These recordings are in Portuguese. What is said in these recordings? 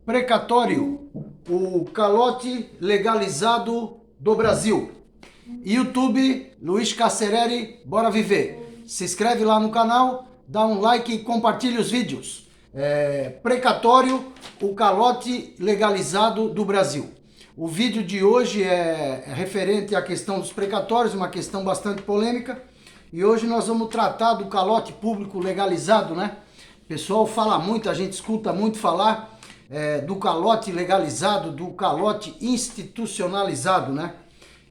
Precatório, o calote legalizado do Brasil. YouTube, Luiz Cacereri, bora viver. Se inscreve lá no canal, dá um like e compartilha os vídeos. Precatório, o calote legalizado do Brasil. O vídeo de hoje é referente à questão dos precatórios, uma questão bastante polêmica. E hoje nós vamos tratar do calote público legalizado, né? O pessoal fala muito, a gente escuta muito falar do calote legalizado, do calote institucionalizado, né?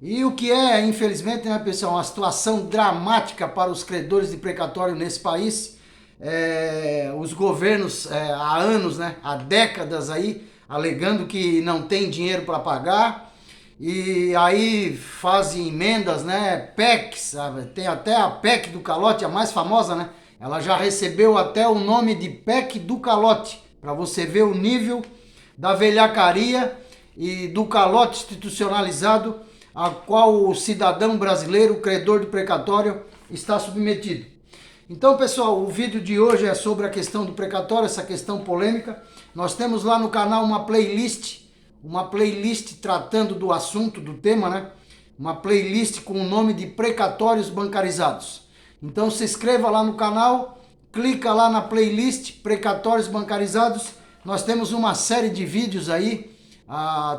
E o que infelizmente, né, pessoal, uma situação dramática para os credores de precatório nesse país. Os governos há anos, né, há décadas aí, alegando que não tem dinheiro para pagar, e aí fazem emendas, né, PECs, sabe? Tem até a PEC do calote, a mais famosa, né? Ela já recebeu até o nome de PEC do calote, para você ver o nível da velhacaria e do calote institucionalizado a qual o cidadão brasileiro, o credor de precatório, está submetido. Então, pessoal, o vídeo de hoje é sobre a questão do precatório, essa questão polêmica. Nós temos lá no canal uma playlist tratando do assunto, do tema, né? Uma playlist com o nome de precatórios bancarizados. Então se inscreva lá no canal, clica lá na playlist precatórios bancarizados. Nós temos uma série de vídeos aí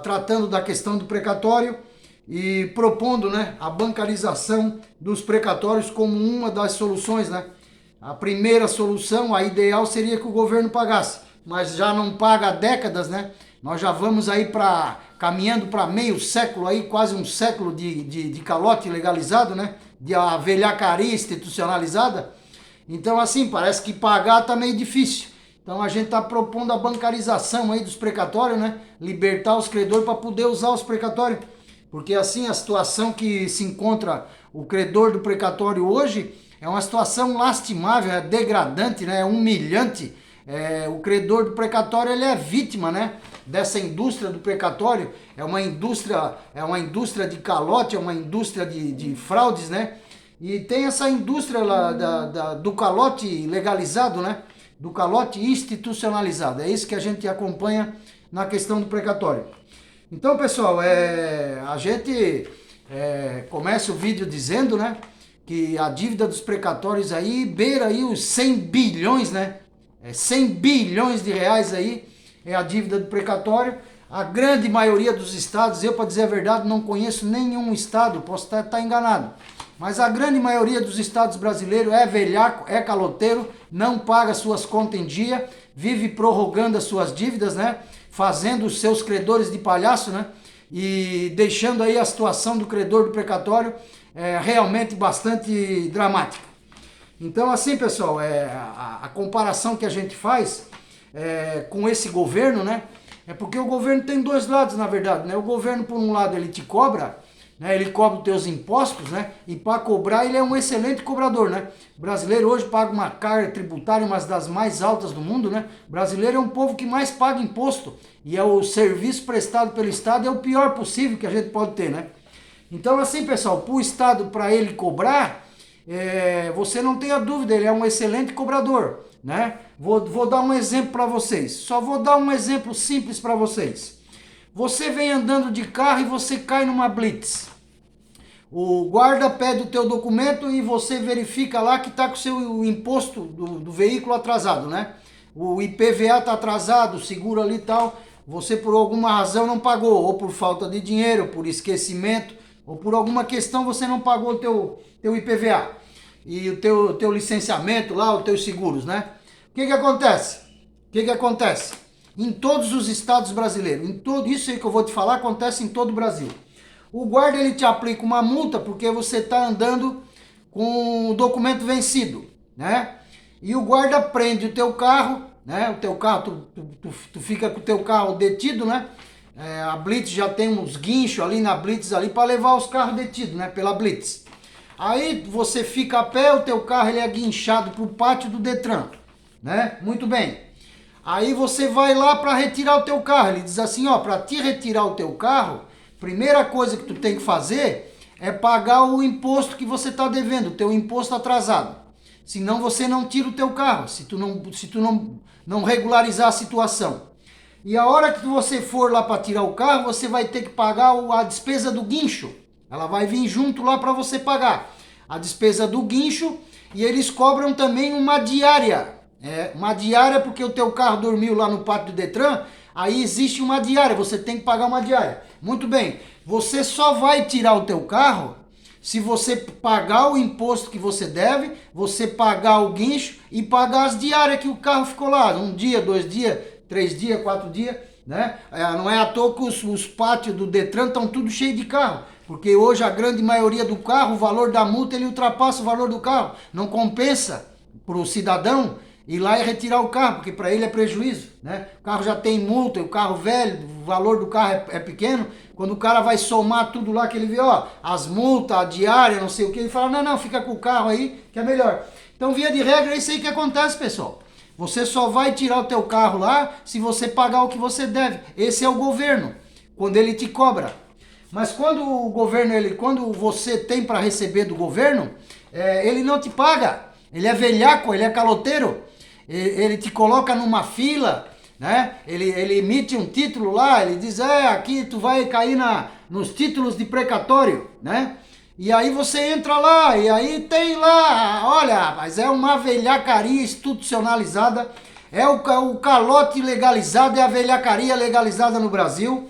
tratando da questão do precatório e propondo, né, a bancarização dos precatórios como uma das soluções, né? A primeira solução, a ideal, seria que o governo pagasse, mas já não paga há décadas, né? Nós já vamos aí caminhando para meio século aí, quase um século de calote legalizado, né? De a velhacaria institucionalizada. Então, assim, parece que pagar tá meio difícil. Então a gente tá propondo a bancarização aí dos precatórios, né? Libertar os credores para poder usar os precatórios. Porque assim, a situação que se encontra o credor do precatório hoje é uma situação lastimável, é degradante, né? É humilhante. O credor do precatório, ele é vítima, né, dessa indústria do precatório. É uma indústria de calote, é uma indústria de fraudes, né? E tem essa indústria lá do calote legalizado, né? Do calote institucionalizado. É isso que a gente acompanha na questão do precatório. Então, pessoal, a gente começa o vídeo dizendo, né, que a dívida dos precatórios aí beira aí os 100 bilhões, né? 100 bilhões de reais aí é a dívida do precatório. A grande maioria dos estados, eu, para dizer a verdade, não conheço nenhum estado, posso estar enganado, mas a grande maioria dos estados brasileiros é velhaco, é caloteiro, não paga suas contas em dia, vive prorrogando as suas dívidas, né? Fazendo os seus credores de palhaço, né? E deixando aí a situação do credor do precatório realmente bastante dramática. Então, assim, pessoal, a comparação que a gente faz com esse governo, né? É porque o governo tem dois lados, na verdade, né? O governo, por um lado, ele te cobra, né? Ele cobra os teus impostos, né? E para cobrar, ele é um excelente cobrador, né? O brasileiro hoje paga uma carga tributária, uma das mais altas do mundo, né? O brasileiro é um povo que mais paga imposto. E o serviço prestado pelo Estado é o pior possível que a gente pode ter, né? Então, assim, pessoal, para o Estado, para ele cobrar, você não tenha dúvida, ele é um excelente cobrador, né? Vou dar um exemplo para vocês. Só vou dar um exemplo simples para vocês. Você vem andando de carro e você cai numa blitz. O guarda pede o teu documento e você verifica lá que está com o seu imposto do veículo atrasado, né? O IPVA está atrasado, o seguro ali e tal. Você por alguma razão não pagou, ou por falta de dinheiro, por esquecimento, ou por alguma questão você não pagou o teu IPVA e o teu licenciamento lá, os teus seguros, né? O que acontece? Em todos os estados brasileiros, em tudo isso aí que eu vou te falar, acontece em todo o Brasil. O guarda, ele te aplica uma multa porque você está andando com o documento vencido, né? E o guarda prende o teu carro, né? O teu carro, tu fica com o teu carro detido, né? A Blitz já tem uns guinchos ali na Blitz ali para levar os carros detidos, né? Pela Blitz. Aí você fica a pé, o teu carro ele é guinchado pro pátio do Detran, né? Muito bem. Aí você vai lá para retirar o teu carro. Ele diz assim, ó, para te retirar o teu carro, primeira coisa que tu tem que fazer é pagar o imposto que você está devendo, o teu imposto atrasado. Senão você não tira o teu carro, se tu não regularizar a situação. E a hora que você for lá para tirar o carro, você vai ter que pagar a despesa do guincho. Ela vai vir junto lá para você pagar a despesa do guincho, e eles cobram também uma diária. Uma diária porque o teu carro dormiu lá no pátio do Detran, aí existe uma diária, você tem que pagar uma diária. Muito bem, você só vai tirar o teu carro se você pagar o imposto que você deve, você pagar o guincho e pagar as diárias que o carro ficou lá. 1 dia, 2 dias, 3 dias, 4 dias, né? Não é à toa que os pátios do Detran estão tudo cheio de carro. Porque hoje a grande maioria do carro, o valor da multa, ele ultrapassa o valor do carro. Não compensa para o cidadão ir lá e retirar o carro, porque para ele é prejuízo, né? O carro já tem multa, o carro velho, o valor do carro é pequeno. Quando o cara vai somar tudo lá que ele vê, ó, as multas, a diária, não sei o que, ele fala, não, fica com o carro aí, que é melhor. Então, via de regra, é isso aí que acontece, pessoal. Você só vai tirar o teu carro lá se você pagar o que você deve. Esse é o governo, quando ele te cobra. Mas quando o governo, quando você tem para receber do governo, ele não te paga. Ele é velhaco, ele é caloteiro. Ele te coloca numa fila, né? Ele emite um título lá, ele diz, aqui tu vai cair nos títulos de precatório, né? E aí você entra lá, e aí tem lá, olha, mas é uma velhacaria institucionalizada, é o calote legalizado, é a velhacaria legalizada no Brasil.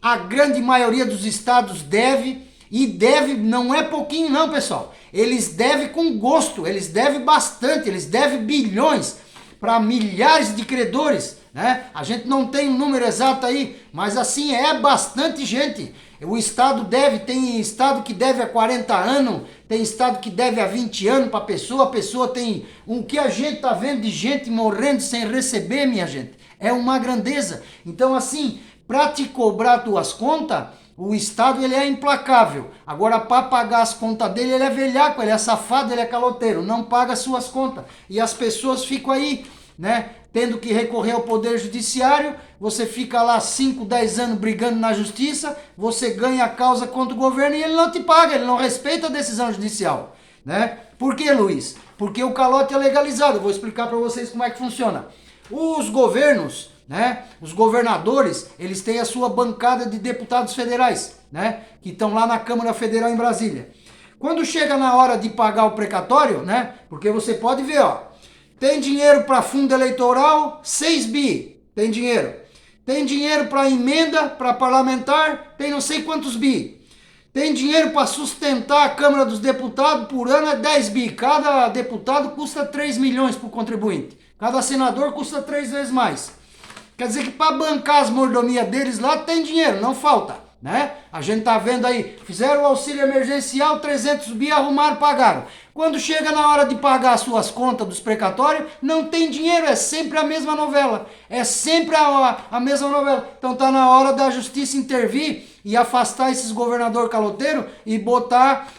A grande maioria dos estados deve, e deve não é pouquinho não, pessoal. Eles devem com gosto, eles devem bastante, eles devem bilhões para milhares de credores, né? A gente não tem um número exato aí, mas assim é bastante gente. O estado deve, tem estado que deve há 40 anos, tem estado que deve há 20 anos para a pessoa tem o que a gente tá vendo de gente morrendo sem receber, minha gente. É uma grandeza. Então assim, para te cobrar tuas contas, o Estado ele é implacável. Agora, para pagar as contas dele, ele é velhaco, ele é safado, ele é caloteiro. Não paga as suas contas. E as pessoas ficam aí, né? Tendo que recorrer ao Poder Judiciário. Você fica lá 5, 10 anos brigando na justiça. Você ganha a causa contra o governo e ele não te paga. Ele não respeita a decisão judicial, né? Por que, Luiz? Porque o calote é legalizado. Vou explicar para vocês como é que funciona. Os governos, né? Os governadores, eles têm a sua bancada de deputados federais, né? Que estão lá na Câmara Federal em Brasília. Quando chega na hora de pagar o precatório, né? Porque você pode ver, ó, tem dinheiro para fundo eleitoral, 6 bi, tem dinheiro. Tem dinheiro para emenda, para parlamentar, tem não sei quantos bi. Tem dinheiro para sustentar a Câmara dos Deputados, por ano é 10 bi. Cada deputado custa 3 milhões para o contribuinte. Cada senador custa 3 vezes mais. Quer dizer que para bancar as mordomias deles lá tem dinheiro, não falta, né? A gente tá vendo aí, fizeram o auxílio emergencial, 300 bi, arrumaram, pagaram. Quando chega na hora de pagar as suas contas dos precatórios, não tem dinheiro, é sempre a mesma novela. É sempre a mesma novela. Então tá na hora da justiça intervir e afastar esses governador caloteiro e botar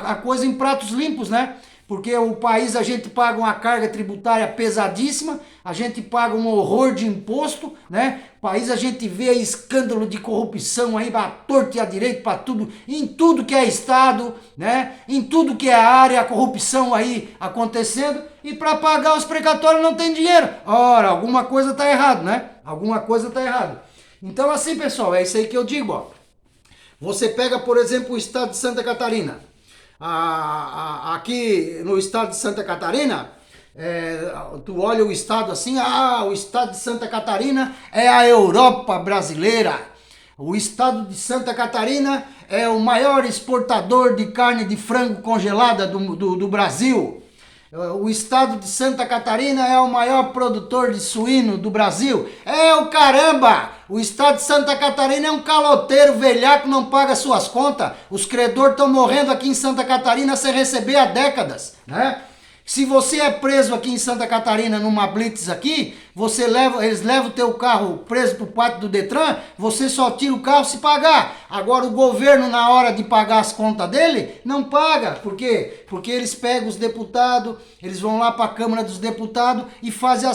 a coisa em pratos limpos, né? Porque o país, a gente paga uma carga tributária pesadíssima, a gente paga um horror de imposto, né? O país, a gente vê escândalo de corrupção aí, à torta e à direita, para tudo, em tudo que é estado, né? Em tudo que é área, a corrupção aí acontecendo, e para pagar os precatórios não tem dinheiro. Ora, alguma coisa tá errado, né? Alguma coisa tá errado. Então assim, pessoal, é isso aí que eu digo, ó. Você pega, por exemplo, o estado de Santa Catarina. Aqui no estado de Santa Catarina, tu olha o estado assim, o estado de Santa Catarina é a Europa brasileira. O estado de Santa Catarina é o maior exportador de carne de frango congelada do Brasil. O estado de Santa Catarina é o maior produtor de suíno do Brasil. É o caramba! O estado de Santa Catarina é um caloteiro velhaco, não paga suas contas. Os credores estão morrendo aqui em Santa Catarina sem receber há décadas, né? Se você é preso aqui em Santa Catarina numa blitz aqui, eles levam o teu carro preso pro pátio do Detran, você só tira o carro se pagar. Agora o governo, na hora de pagar as contas dele, não paga. Por quê? Porque eles pegam os deputados, eles vão lá para a Câmara dos Deputados e fazem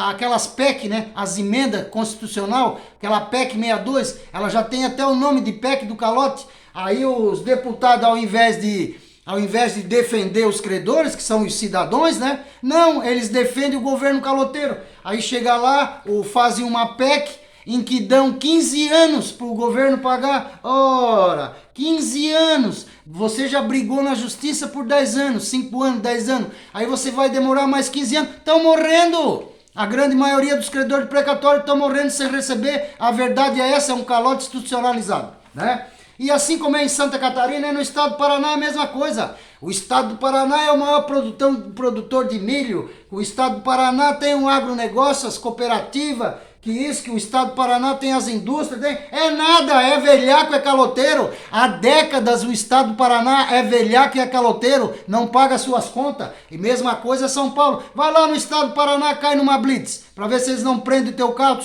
aquelas PEC, né? As emendas constitucional, aquela PEC 62, ela já tem até o nome de PEC do calote. Aí os deputados, ao invés de ao invés de defender os credores, que são os cidadãos, né? Não, eles defendem o governo caloteiro. Aí chega lá, fazem uma PEC em que dão 15 anos para o governo pagar. Ora, 15 anos. Você já brigou na justiça por 10 anos, 5 anos, 10 anos. Aí você vai demorar mais 15 anos. Estão morrendo. A grande maioria dos credores precatórios estão morrendo sem receber. A verdade é essa, é um calote institucionalizado, né? E assim como é em Santa Catarina, é no estado do Paraná a mesma coisa. O estado do Paraná é o maior produtor de milho. O estado do Paraná tem um agronegócio, as cooperativas, que o estado do Paraná tem as indústrias, é nada, é velhaco, é caloteiro. Há décadas o estado do Paraná é velhaco e é caloteiro, não paga suas contas. E mesma coisa São Paulo. Vai lá no estado do Paraná, cai numa blitz, para ver se eles não prendem o teu carro, tu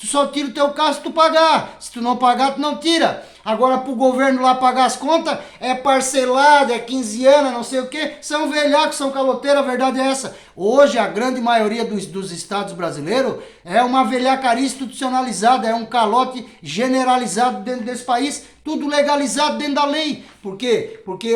só tira o teu carro se tu pagar. Se tu não pagar, tu não tira. Agora pro governo lá pagar as contas, é parcelado, é 15 anos, não sei o que. São velhacos, são caloteiros, a verdade é essa. Hoje a grande maioria dos estados brasileiros é uma velhacaria institucionalizada, é um calote generalizado dentro desse país, tudo legalizado dentro da lei. Por quê? Porque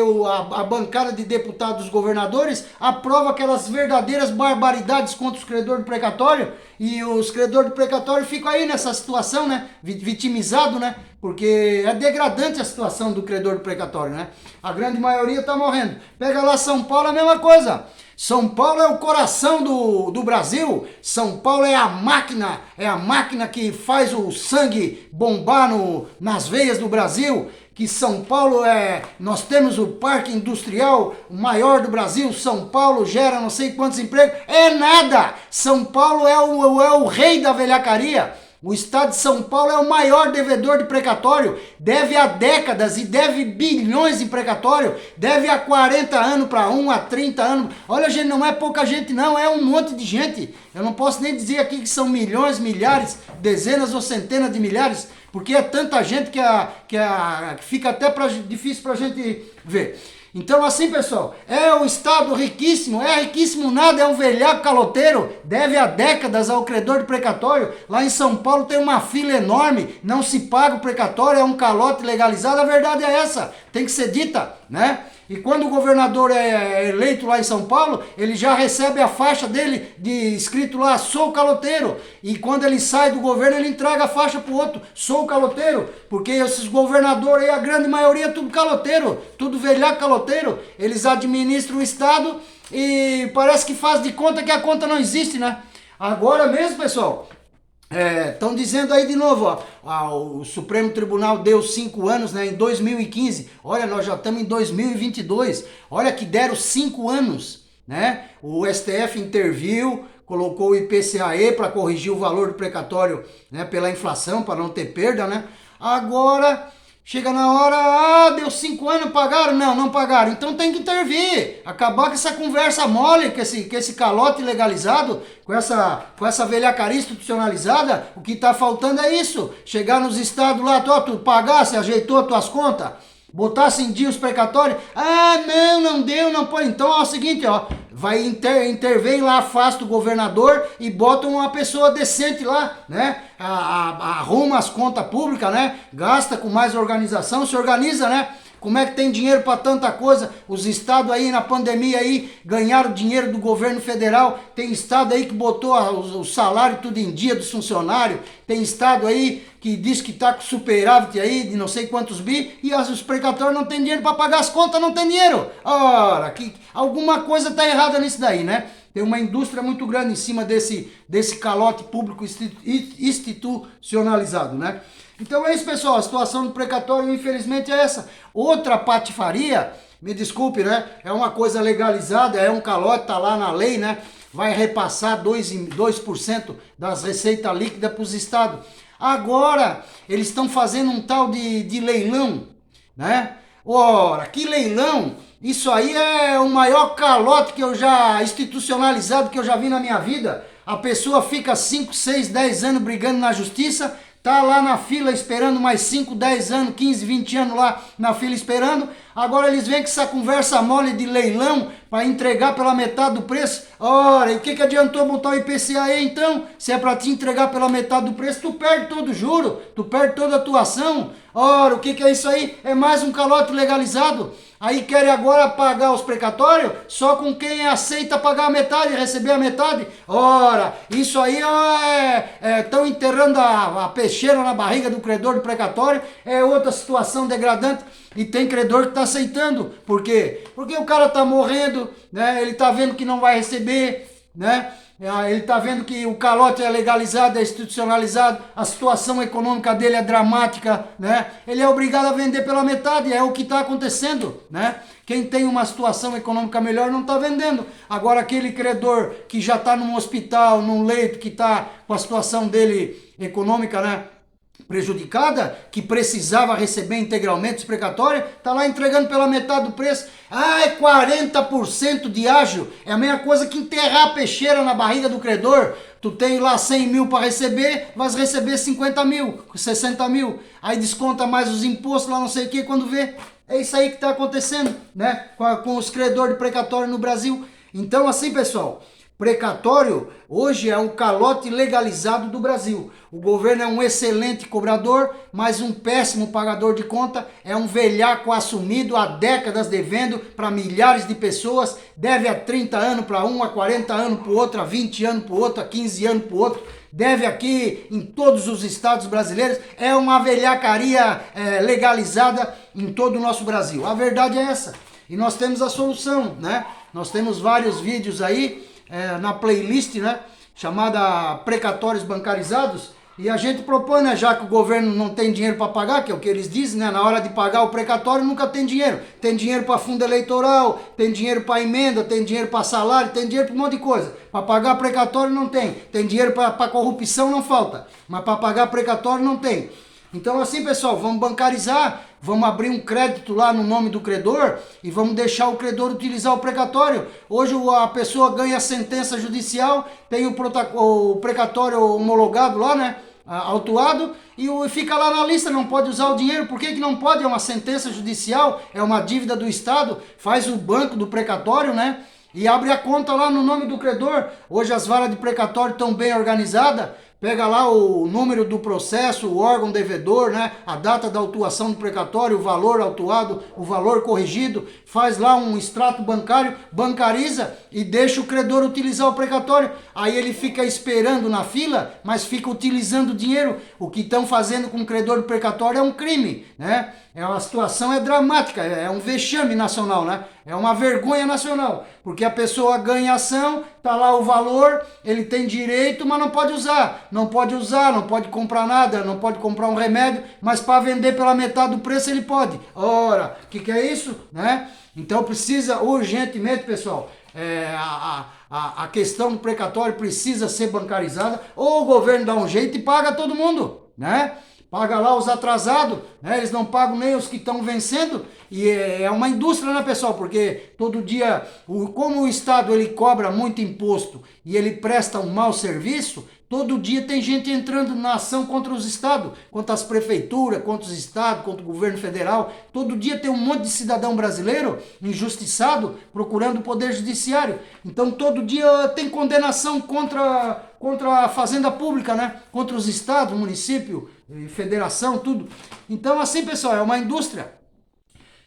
a bancada de deputados governadores aprova aquelas verdadeiras barbaridades contra os credores precatórios, e os credores precatórios ficam aí nessa situação, né? Vitimizados, né? Porque é degradante a situação do credor precatório, né? A grande maioria está morrendo. Pega lá São Paulo, a mesma coisa. São Paulo é o coração do Brasil. São Paulo é a máquina que faz o sangue bombar nas veias do Brasil. Que São Paulo nós temos o parque industrial maior do Brasil. São Paulo gera não sei quantos empregos. É nada! São Paulo é o rei da velhacaria. O estado de São Paulo é o maior devedor de precatório, deve há décadas e deve bilhões em precatório, deve há 40 anos para há 30 anos. Olha, gente, não é pouca gente não, é um monte de gente. Eu não posso nem dizer aqui que são milhões, milhares, dezenas ou centenas de milhares, porque é tanta gente que fica até difícil para a gente ver. Então assim, pessoal, é o estado riquíssimo, é riquíssimo nada, é um velhaco caloteiro, deve há décadas ao credor de precatório. Lá em São Paulo tem uma fila enorme, não se paga o precatório, é um calote legalizado, a verdade é essa, tem que ser dita, né? E quando o governador é eleito lá em São Paulo, ele já recebe a faixa dele escrito lá, sou caloteiro. E quando ele sai do governo, ele entrega a faixa pro outro, sou caloteiro. Porque esses governadores aí, a grande maioria, tudo caloteiro, tudo velhaco caloteiro. Eles administram o estado e parece que faz de conta que a conta não existe, né? Agora mesmo, pessoal, estão dizendo aí de novo, ó, o Supremo Tribunal deu 5 anos, né, em 2015, olha, nós já estamos em 2022, olha que deram 5 anos, né, o STF interviu, colocou o IPCAE para corrigir o valor do precatório, né, pela inflação, para não ter perda, né, agora chega na hora, deu 5 anos, pagaram? Não, não pagaram. Então tem que intervir, acabar com essa conversa mole, com esse calote legalizado, com essa velhacaria institucionalizada. O que está faltando é isso, chegar nos estados lá, tu pagasse, ajeitou as tuas contas, botasse em dia os precatórios, não deu, não pode. Então é o seguinte, ó, vai intervém lá, afasta o governador e bota uma pessoa decente lá, né? Arruma as contas públicas, né? Gasta com mais organização, se organiza, né? Como é que tem dinheiro para tanta coisa? Os estados aí na pandemia aí ganharam dinheiro do governo federal. Tem estado aí que botou o salário tudo em dia dos funcionários. Tem estado aí que diz que está com superávit aí de não sei quantos bi e os precatórios não tem dinheiro para pagar as contas, não tem dinheiro. Ora, alguma coisa está errada nisso daí, né? Tem uma indústria muito grande em cima desse calote público institucionalizado, né? Então é isso, pessoal, a situação do precatório infelizmente é essa. Outra patifaria, me desculpe, né? É uma coisa legalizada, é um calote, tá lá na lei, né? Vai repassar 2% das receitas líquidas para os estados. Agora, eles estão fazendo um tal de leilão, né? Ora, que leilão! Isso aí é o maior calote que eu já institucionalizado que eu já vi na minha vida. A pessoa fica 5, 6, 10 anos brigando na justiça, tá lá na fila esperando mais 5, 10 anos, 15, 20 anos lá na fila esperando. Agora eles vêm com essa conversa mole de leilão para entregar pela metade do preço. Ora, e o que adiantou botar o IPCA aí então? Se é para te entregar pela metade do preço, tu perde todo o juro, tu perde toda a tua ação. Ora, o que é isso aí? É mais um calote legalizado. Aí querem agora pagar os precatórios só com quem aceita pagar a metade, receber a metade. Ora, isso aí estão enterrando a peixeira na barriga do credor do precatório. É outra situação degradante. E tem credor que está aceitando. Por quê? Porque o cara está morrendo, né? Ele está vendo que não vai receber, né? Ele está vendo que o calote é legalizado, é institucionalizado, a situação econômica dele é dramática, né? Ele é obrigado a vender pela metade, é o que está acontecendo, né? Quem tem uma situação econômica melhor não está vendendo. Agora aquele credor que já está num hospital, num leito, que está com a situação dele econômica, né, prejudicada, que precisava receber integralmente os precatórios, está lá entregando pela metade do preço. Ah, é 40% de ágio. É a mesma coisa que enterrar a peixeira na barriga do credor. Tu tem lá 100 mil para receber, vais receber 50 mil, 60 mil. Aí desconta mais os impostos lá, não sei o que, quando vê. É isso aí que está acontecendo, né? Com os credores de precatório no Brasil. Então, assim, pessoal, precatório hoje é o calote legalizado do Brasil. O governo é um excelente cobrador, mas um péssimo pagador de conta. É um velhaco assumido há décadas devendo para milhares de pessoas. Deve há 30 anos para um, há 40 anos para o outro, há 20 anos para o outro, há 15 anos para o outro. Deve aqui em todos os estados brasileiros. É uma velhacaria legalizada em todo o nosso Brasil. A verdade é essa. E nós temos a solução, né? Nós temos vários vídeos aí na playlist, né, chamada Precatórios Bancarizados, e a gente propõe, né, já que o governo não tem dinheiro para pagar, que é o que eles dizem, né, na hora de pagar o precatório nunca tem dinheiro. Tem dinheiro para fundo eleitoral, tem dinheiro para emenda, tem dinheiro para salário, tem dinheiro para um monte de coisa. Para pagar precatório não tem. Tem dinheiro para corrupção, não falta, mas para pagar precatório não tem. Então assim, pessoal, vamos bancarizar, vamos abrir um crédito lá no nome do credor e vamos deixar o credor utilizar o precatório. Hoje a pessoa ganha sentença judicial, tem o precatório homologado lá, né, autuado, e fica lá na lista, não pode usar o dinheiro. Por que não pode? É uma sentença judicial, é uma dívida do Estado, faz o banco do precatório, né, e abre a conta lá no nome do credor. Hoje as varas de precatório estão bem organizadas. Pega lá o número do processo, o órgão devedor, né? A data da autuação do precatório, o valor autuado, o valor corrigido, faz lá um extrato bancário, bancariza e deixa o credor utilizar o precatório. Aí ele fica esperando na fila, mas fica utilizando o dinheiro. O que estão fazendo com o credor do precatório é um crime, né? A situação é dramática, é um vexame nacional, né? É uma vergonha nacional, porque a pessoa ganha ação, tá lá o valor, ele tem direito, mas não pode usar. Não pode usar, não pode comprar nada, não pode comprar um remédio, mas para vender pela metade do preço ele pode. Ora, o que é isso, né? Então precisa urgentemente, pessoal, a questão do precatório precisa ser bancarizada, ou o governo dá um jeito e paga todo mundo, né? Paga lá os atrasados, né? Eles não pagam nem os que estão vencendo. E é uma indústria, né, pessoal? Porque todo dia, como o Estado ele cobra muito imposto e ele presta um mau serviço, todo dia tem gente entrando na ação contra os estados, contra as prefeituras, contra os estados, contra o governo federal. Todo dia tem um monte de cidadão brasileiro injustiçado procurando o poder judiciário. Então todo dia tem condenação contra a fazenda pública, né? Contra os estados, município, federação, tudo. Então assim, pessoal, é uma indústria.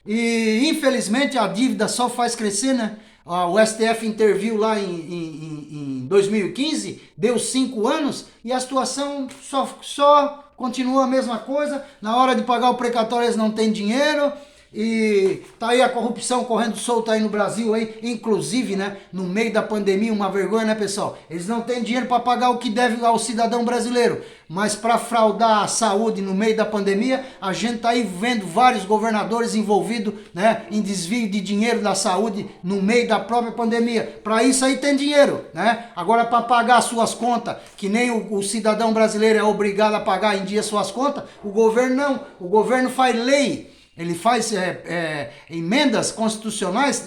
E infelizmente a dívida só faz crescer, né? O STF interviu lá em 2015, deu 5 anos e a situação só continua a mesma coisa. Na hora de pagar o precatório eles não têm dinheiro. E tá aí a corrupção correndo solta aí no Brasil, aí, inclusive, né, no meio da pandemia, uma vergonha, né, pessoal? Eles não têm dinheiro para pagar o que deve ao cidadão brasileiro, mas para fraudar a saúde no meio da pandemia, a gente tá aí vendo vários governadores envolvidos, né, em desvio de dinheiro da saúde no meio da própria pandemia. Para isso aí tem dinheiro, né? Agora para pagar suas contas, que nem o cidadão brasileiro é obrigado a pagar em dia suas contas, o governo não. O governo faz lei. Ele faz emendas constitucionais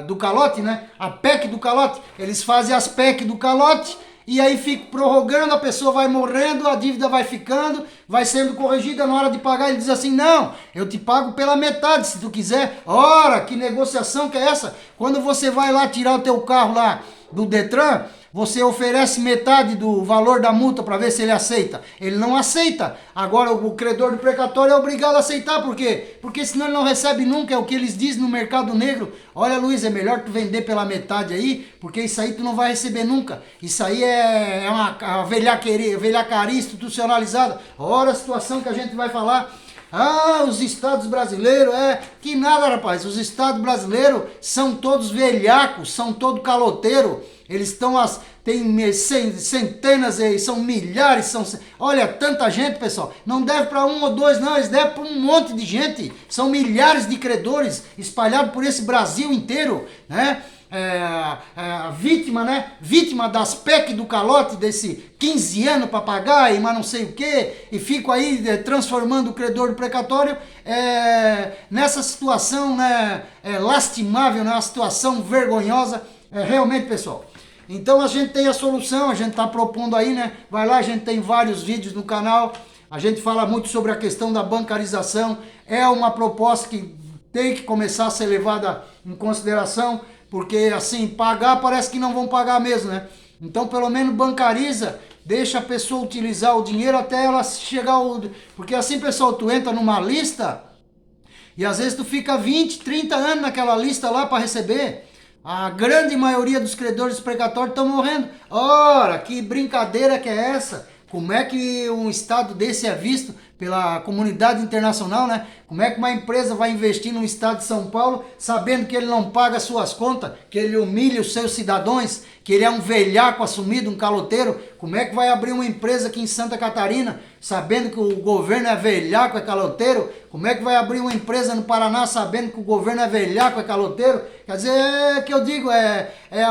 do calote, né? A PEC do calote. Eles fazem as PEC do calote e aí fica prorrogando, a pessoa vai morrendo, a dívida vai ficando, vai sendo corrigida, na hora de pagar ele diz assim, não, eu te pago pela metade se tu quiser. Ora, que negociação que é essa? Quando você vai lá tirar o teu carro lá do Detran, você oferece metade do valor da multa para ver se ele aceita. Ele não aceita. Agora o credor do precatório é obrigado a aceitar. Por quê? Porque senão ele não recebe nunca. É o que eles dizem no mercado negro. Olha, Luiz, é melhor tu vender pela metade aí, porque isso aí tu não vai receber nunca. Isso aí é uma velhacaria institucionalizada. Olha a situação que a gente vai falar. Ah, os estados brasileiros, que nada, rapaz. Os estados brasileiros são todos velhacos, são todos caloteiros. Eles estão, tem centenas, são milhares, olha, tanta gente, pessoal. Não deve para um ou dois, não, eles devem para um monte de gente. São milhares de credores espalhados por esse Brasil inteiro, né? Vítima, né? Vítima das PEC do calote, desse 15 anos para pagar e mais não sei o que, e fico aí transformando o credor do precatório nessa situação, né? Lastimável, né? Uma situação vergonhosa, realmente, pessoal. Então a gente tem a solução, a gente está propondo aí, né? Vai lá, a gente tem vários vídeos no canal, a gente fala muito sobre a questão da bancarização, é uma proposta que tem que começar a ser levada em consideração, porque assim, pagar parece que não vão pagar mesmo, né? Então pelo menos bancariza, deixa a pessoa utilizar o dinheiro até ela chegar ao... Porque assim, pessoal, tu entra numa lista e às vezes tu fica 20, 30 anos naquela lista lá para receber. A grande maioria dos credores precatórios estão morrendo. Ora, que brincadeira que é essa? Como é que um estado desse é visto pela comunidade internacional, né? Como é que uma empresa vai investir no estado de São Paulo sabendo que ele não paga suas contas, que ele humilha os seus cidadãos, que ele é um velhaco assumido, um caloteiro? Como é que vai abrir uma empresa aqui em Santa Catarina sabendo que o governo é velhaco, é caloteiro? Como é que vai abrir uma empresa no Paraná sabendo que o governo é velhaco, é caloteiro? Quer dizer, é que eu digo,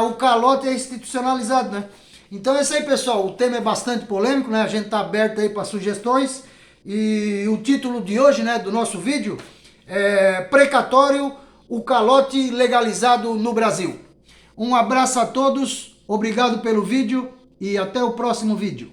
o calote é institucionalizado, né? Então é isso aí, pessoal. O tema é bastante polêmico, né? A gente está aberto aí para sugestões. E o título de hoje, né, do nosso vídeo é Precatório, o calote legalizado no Brasil. Um abraço a todos, obrigado pelo vídeo e até o próximo vídeo.